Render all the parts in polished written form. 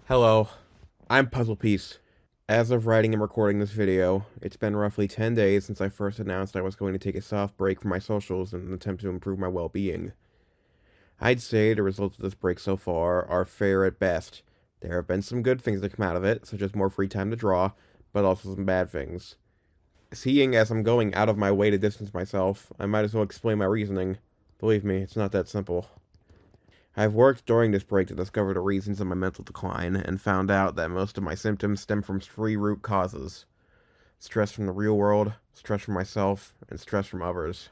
Hello, I'm Puzzle Piece. As of writing and recording this video, it's been roughly 10 days since I first announced I was going to take a soft break from my socials in an attempt to improve my well-being. I'd say the results of this break so far are fair at best. There have been some good things that come out of it, such as more free time to draw, but also some bad things. Seeing as I'm going out of my way to distance myself, I might as well explain my reasoning. Believe me, it's not that simple. I've worked during this break to discover the reasons of my mental decline, and found out that most of my symptoms stem from three root causes: stress from the real world, stress from myself, and stress from others.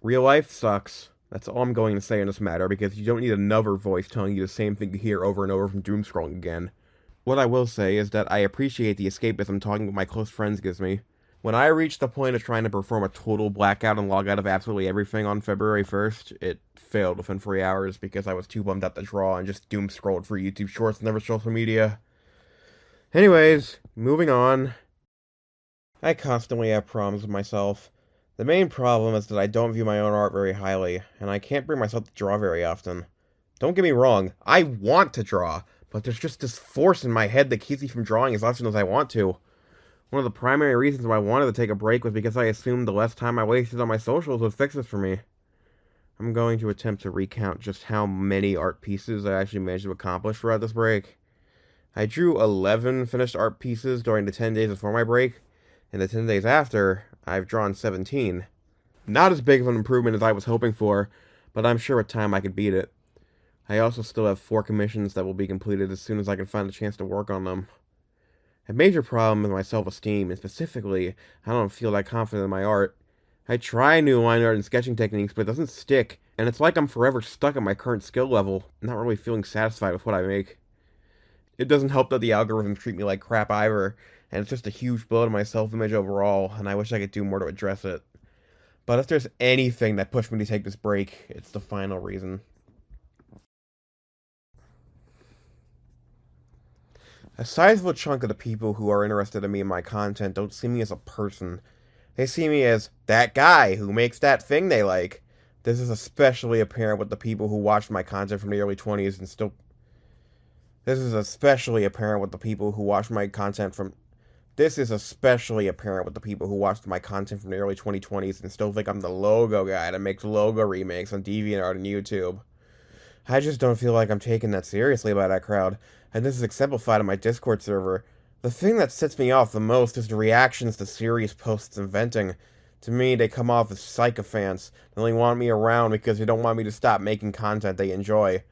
Real life sucks. That's all I'm going to say in this matter, because you don't need another voice telling you the same thing you hear over and over from doomscrolling again. What I will say is that I appreciate the escapism talking with my close friends gives me. When I reached the point of trying to perform a total blackout and log out of absolutely everything on February 1st, it failed within 3 hours because I was too bummed out to draw and just doom scrolled for YouTube Shorts and other social media. Anyways, moving on. I constantly have problems with myself. The main problem is that I don't view my own art very highly, and I can't bring myself to draw very often. Don't get me wrong, I want to draw, but there's just this force in my head that keeps me from drawing as often as I want to. One of the primary reasons why I wanted to take a break was because I assumed the less time I wasted on my socials would fix this for me. I'm going to attempt to recount just how many art pieces I actually managed to accomplish throughout this break. I drew 11 finished art pieces during the 10 days before my break, and the 10 days after, I've drawn 17. Not as big of an improvement as I was hoping for, but I'm sure with time I could beat it. I also still have 4 commissions that will be completed as soon as I can find a chance to work on them. A major problem with my self-esteem, and specifically, I don't feel that confident in my art. I try new line art and sketching techniques, but it doesn't stick, and it's like I'm forever stuck at my current skill level, not really feeling satisfied with what I make. It doesn't help that the algorithms treat me like crap either, and it's just a huge blow to my self-image overall, and I wish I could do more to address it. But if there's anything that pushed me to take this break, it's the final reason. A sizable chunk of the people who are interested in me and my content don't see me as a person. They see me as that guy who makes that thing they like. This is especially apparent with the people who watched my content from the early 20s and still... This is especially apparent with the people who watched my content from... This is especially apparent with the people who watched my content from the early 2020s and still think I'm the logo guy that makes logo remakes on DeviantArt and YouTube. I just don't feel like I'm taken that seriously by that crowd, and this is exemplified on my Discord server. The thing that sets me off the most is the reactions to serious posts and venting. To me, they come off as sycophants. They only want me around because they don't want me to stop making content they enjoy.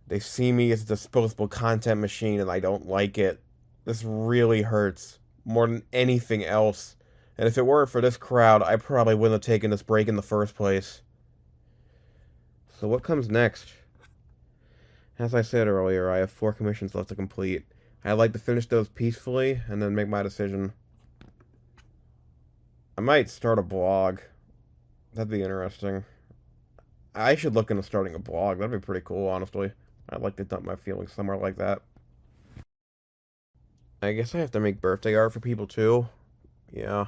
They see me as a disposable content machine, and I don't like it. This really hurts, more than anything else. And if it weren't for this crowd, I probably wouldn't have taken this break in the first place. So what comes next? As I said earlier, I have 4 commissions left to complete. I'd like to finish those peacefully, and then make my decision. I might start a blog. That'd be interesting. I should look into starting a blog. That'd be pretty cool, honestly. I'd like to dump my feelings somewhere like that. I guess I have to make birthday art for people, too. Yeah.